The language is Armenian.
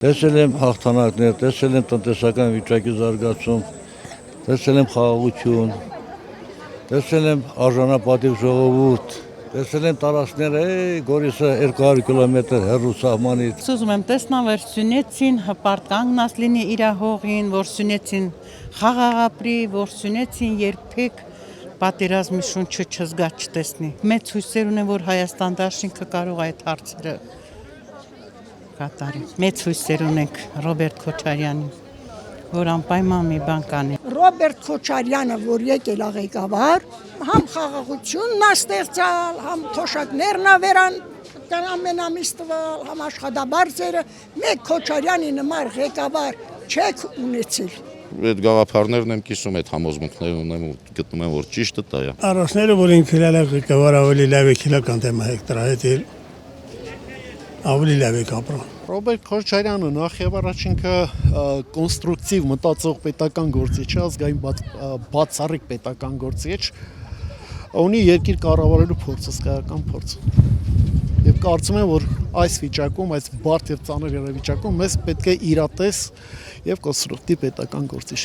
Տեսել եմ հաղթանակներ, տեսել եմ տնտեսական վիճակի զարգացում, տեսել եմ խաղաղություն, տեսել եմ արժանապատիվ ժողովուրդ, տեսել եմ տարածքները, Գորիսը 200 կիլոմետր հեռու սահմանից։ Ուզում եմ տեսնալ, որ Սյունեցին հպարտ կանգնած լինի իր հողին, որ Սյունեցին խաղաղ ապրի, որ Սյունեցին երբեք պատերազմի շունչը չզգա չտեսնի։ Մեծ հույսեր ունեմ, որ Հայաստան դաշինքը կարող է այդ հարցերը կատարի։ Մեծ հույսեր ունենք Ռոբերտ Քոչարյանին, որ անպայման մի բան կանի։ Ռոբերտ Քոչարյանը, որ եկել է ղեկավար, համ խաղաղությունն է ստեղծալ, համ թոշակներն է վերան ամենամիս տվալ, համ աշխատաբարձերը, մեկ Քոչարյանի նման ղեկավար չեք ունեցել։ Այդ գաղափարներն եմ կիսում, այդ համոզմունքներն ունեմ ու գտնում եմ, որ ճիշտը դա է։ Առաջները, որ ինքն էլ է ղեկավար, ավելի լավ է քիլական դեմ հեկտրահայտել, ավելի լավ է ապրում։ Ռոբերտ Քոչարյանը նախ եւ առաջ ինքը կոնստրուկտիվ մտածող պետական գործիչ է, ազգային բացառիկ պետական գործիչ, ունի երկիր կառավարելու փորձ, հսկայական փորձ։ Եվ կարծում եմ, որ այս վիճակում, այս բարդ եւ ծանր իրավիճակում մեզ պետք է իրատես եւ կոնստրուկտիվ պետական գործիչ։